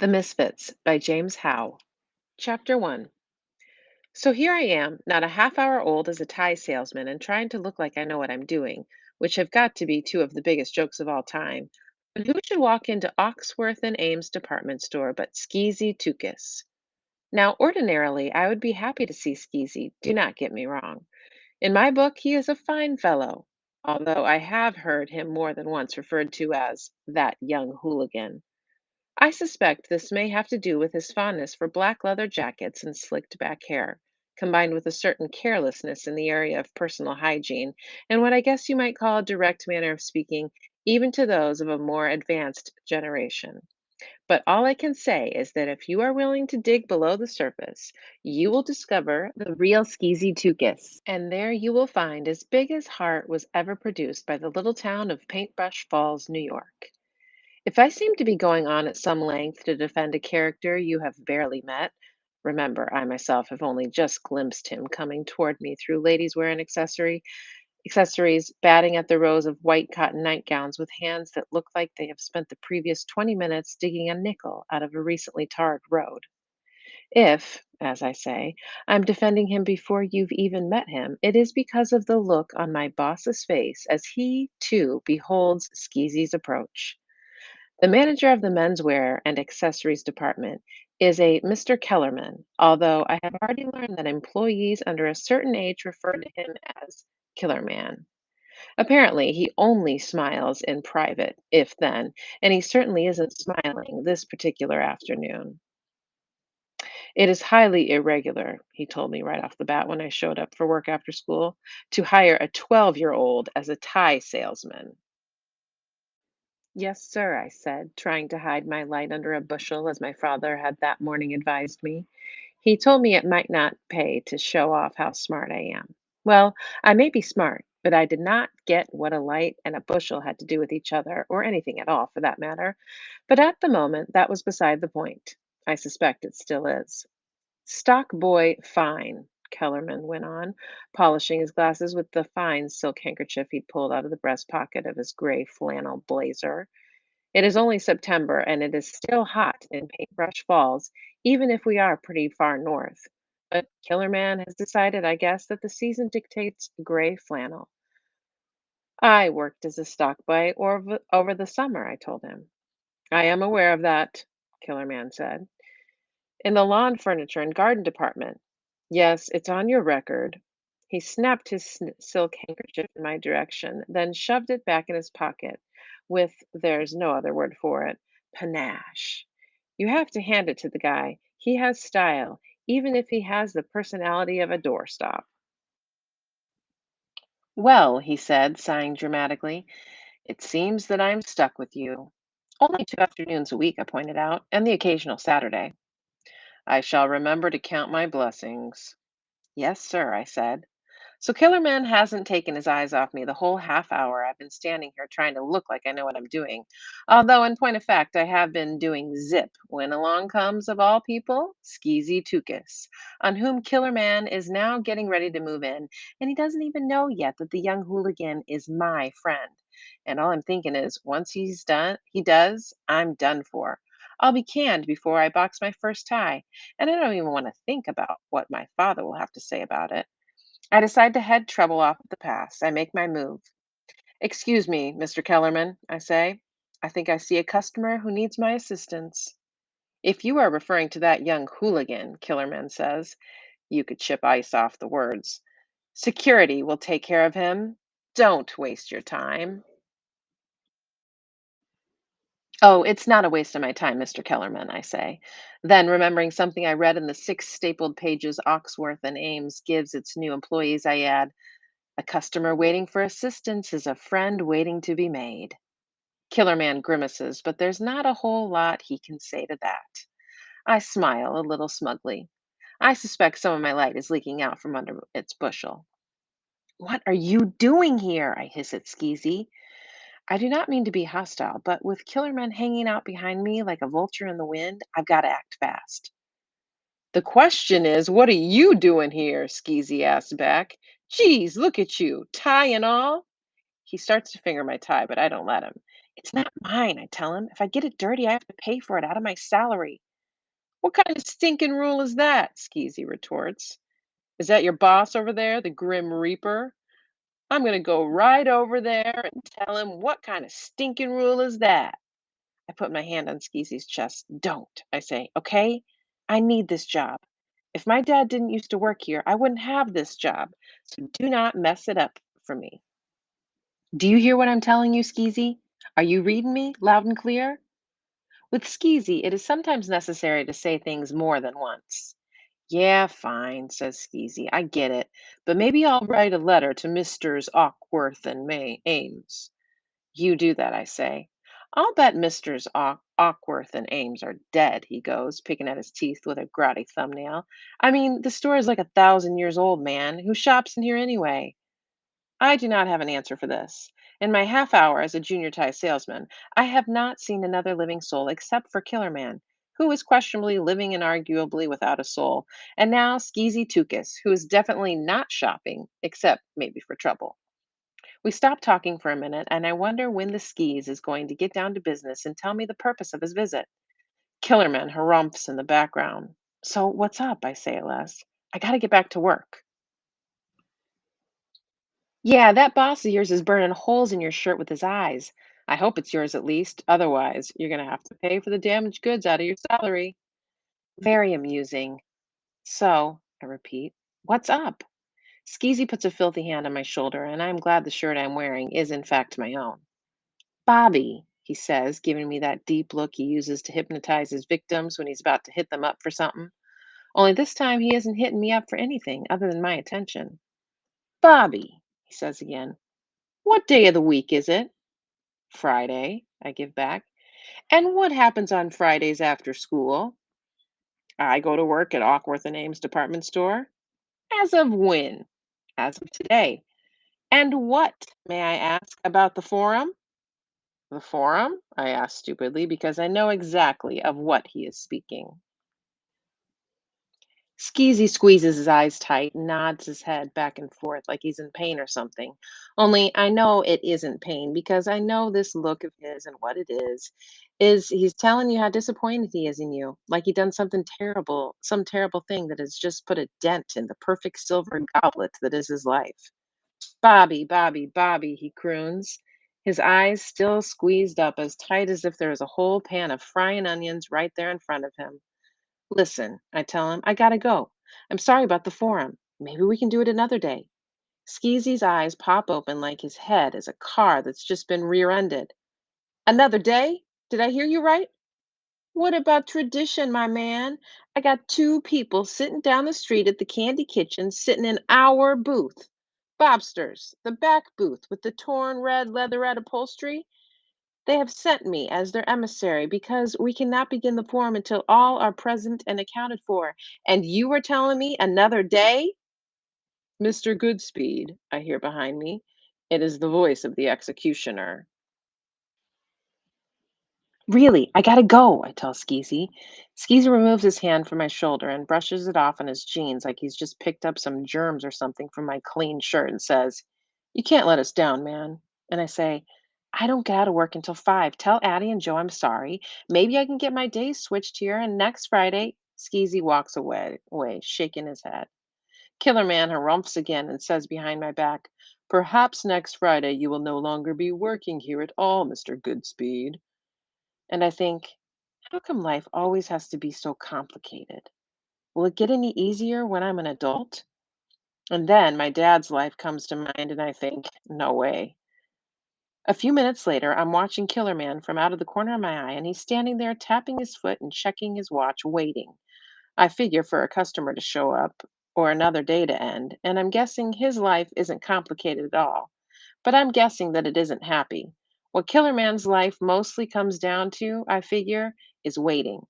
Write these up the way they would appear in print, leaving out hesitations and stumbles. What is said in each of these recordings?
The Misfits by James Howe. Chapter 1. So here I am, not a half hour old as a tie salesman and trying to look like I know what I'm doing, which have got to be two of the biggest jokes of all time. But who should walk into Oxworth and Ames department store but Skeezy Tukis? Now, ordinarily, I would be happy to see Skeezy, do not get me wrong. In my book, he is a fine fellow, although I have heard him more than once referred to as that young hooligan. I suspect this may have to do with his fondness for black leather jackets and slicked back hair, combined with a certain carelessness in the area of personal hygiene, and what I guess you might call a direct manner of speaking, even to those of a more advanced generation. But all I can say is that if you are willing to dig below the surface, you will discover the real Skeezy Tukis. And there you will find as big as heart was ever produced by the little town of Paintbrush Falls, New York. If I seem to be going on at some length to defend a character you have barely met, remember, I myself have only just glimpsed him coming toward me through ladies' wear and accessories, batting at the rows of white cotton nightgowns with hands that look like they have spent the previous 20 minutes digging a nickel out of a recently tarred road. If, as I say, I'm defending him before you've even met him, it is because of the look on my boss's face as he, too, beholds Skeezy's approach. The manager of the menswear and accessories department is a Mr. Kellerman, although I have already learned that employees under a certain age refer to him as Killer Man. Apparently, he only smiles in private, if then, and he certainly isn't smiling this particular afternoon. It is highly irregular, he told me right off the bat when I showed up for work after school, to hire a 12-year-old as a tie salesman. Yes, sir, I said, trying to hide my light under a bushel as my father had that morning advised me. He told me it might not pay to show off how smart I am. Well, I may be smart, but I did not get what a light and a bushel had to do with each other, or anything at all for that matter. But at the moment, that was beside the point. I suspect it still is. Stock boy fine, Kellerman went on, polishing his glasses with the fine silk handkerchief he'd pulled out of the breast pocket of his gray flannel blazer. It is only September and it is still hot in Paintbrush Falls, even if we are pretty far north. But Killer Man has decided, I guess, that the season dictates gray flannel. I worked as a stock boy over the summer, I told him. I am aware of that, Killer Man said. In the lawn furniture and garden department. Yes, it's on your record. He snapped his silk handkerchief in my direction, then shoved it back in his pocket with, there's no other word for it, panache. You have to hand it to the guy. He has style, even if he has the personality of a doorstop. Well, he said, sighing dramatically, it seems that I'm stuck with you. Only 2 afternoons a week, I pointed out, and the occasional Saturday. I shall remember to count my blessings. Yes, sir, I said. So Killerman hasn't taken his eyes off me the whole half hour I've been standing here trying to look like I know what I'm doing. Although, in point of fact, I have been doing zip when along comes, of all people, Skeezy Tukis, on whom Killerman is now getting ready to move in, and he doesn't even know yet that the young hooligan is my friend. And all I'm thinking is, once he does, I'm done for. I'll be canned before I box my first tie, and I don't even want to think about what my father will have to say about it. I decide to head trouble off at the pass. I make my move. Excuse me, Mr. Kellerman, I say. I think I see a customer who needs my assistance. If you are referring to that young hooligan, Killerman says, you could chip ice off the words. Security will take care of him. Don't waste your time. Oh, it's not a waste of my time, Mr. Kellerman, I say. Then, remembering something I read in the 6 stapled pages Oxworth and Ames gives its new employees, I add, a customer waiting for assistance is a friend waiting to be made. Killer Man grimaces, but there's not a whole lot he can say to that. I smile a little smugly. I suspect some of my light is leaking out from under its bushel. What are you doing here? I hiss at Skeezy. I do not mean to be hostile, but with Killer Man hanging out behind me like a vulture in the wind, I've got to act fast. The question is, what are you doing here? Skeezy asks back. Geez, look at you, tie and all. He starts to finger my tie, but I don't let him. It's not mine, I tell him. If I get it dirty, I have to pay for it out of my salary. What kind of stinking rule is that? Skeezy retorts. Is that your boss over there, the Grim Reaper? I'm going to go right over there and tell him what kind of stinking rule is that. I put my hand on Skeezy's chest. Don't, I say, okay? I need this job. If my dad didn't used to work here, I wouldn't have this job. So do not mess it up for me. Do you hear what I'm telling you, Skeezy? Are you reading me loud and clear? With Skeezy, it is sometimes necessary to say things more than once. Yeah, fine, says Skeezy. I get it. But maybe I'll write a letter to Misters Awkworth and May Ames. You do that, I say. I'll bet Misters Awkworth and Ames are dead, he goes, picking at his teeth with a grouty thumbnail. I mean, the store is like 1,000 years old, man. Who shops in here anyway? I do not have an answer for this. In my half hour as a junior tie salesman, I have not seen another living soul except for Killer Man, who is questionably living and arguably without a soul, and now Skeezy Tukus, who is definitely not shopping, except maybe for trouble. We stop talking for a minute, and I wonder when the skis is going to get down to business and tell me the purpose of his visit. Killerman harumphs in the background. So, what's up? I say at last. I gotta get back to work. Yeah, that boss of yours is burning holes in your shirt with his eyes. I hope it's yours at least. Otherwise, you're going to have to pay for the damaged goods out of your salary. Very amusing. So, I repeat, what's up? Skeezy puts a filthy hand on my shoulder, and I'm glad the shirt I'm wearing is, in fact, my own. Bobby, he says, giving me that deep look he uses to hypnotize his victims when he's about to hit them up for something. Only this time he isn't hitting me up for anything other than my attention. Bobby, he says again, what day of the week is it? Friday, I give back. And what happens on Fridays after school? I go to work at Awkworth and Ames department store. As of when? As of today. And what, may I ask, about the forum? The forum? I ask stupidly because I know exactly of what he is speaking. Skeezy squeezes his eyes tight and nods his head back and forth like he's in pain or something. Only I know it isn't pain because I know this look of his and what it is he's telling you how disappointed he is in you, like he done something terrible, some terrible thing that has just put a dent in the perfect silver goblet that is his life. Bobby, Bobby, Bobby, he croons, his eyes still squeezed up as tight as if there was a whole pan of frying onions right there in front of him. Listen, I tell him, I gotta go. I'm sorry about the forum. Maybe we can do it another day. Skeezy's eyes pop open like his head is a car that's just been rear ended. Another day? Did I hear you right? What about tradition, my man? I got two people sitting down the street at the Candy Kitchen, sitting in our booth. Bobsters, the back booth with the torn red leatherette upholstery. They have sent me as their emissary because we cannot begin the forum until all are present and accounted for. And you are telling me another day? Mr. Goodspeed, I hear behind me. It is the voice of the executioner. Really, I gotta go, I tell Skeezy. Skeezy removes his hand from my shoulder and brushes it off on his jeans like he's just picked up some germs or something from my clean shirt and says, you can't let us down, man. And I say, I don't get out of work until 5. Tell Addie and Joe I'm sorry. Maybe I can get my days switched here and next Friday. Skeezy walks away, shaking his head. Killer Man harumphs again and says behind my back, perhaps next Friday you will no longer be working here at all, Mr. Goodspeed. And I think, how come life always has to be so complicated? Will it get any easier when I'm an adult? And then my dad's life comes to mind, and I think, no way. A few minutes later, I'm watching Killer Man from out of the corner of my eye, and he's standing there tapping his foot and checking his watch, waiting. I figure for a customer to show up or another day to end, and I'm guessing his life isn't complicated at all. But I'm guessing that it isn't happy. What Killer Man's life mostly comes down to, I figure, is waiting.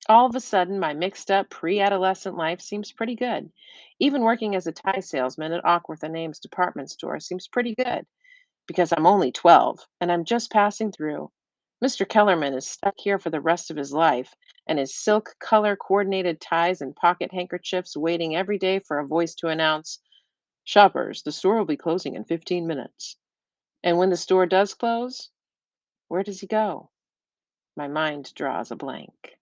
All of a sudden, my mixed up pre adolescent life seems pretty good. Even working as a tie salesman at Awkworth and Ames department store seems pretty good because I'm only 12 and I'm just passing through. Mr. Kellerman is stuck here for the rest of his life, and his silk color coordinated ties and pocket handkerchiefs waiting every day for a voice to announce, shoppers, the store will be closing in 15 minutes. And when the store does close, Where does he go? My mind draws a blank.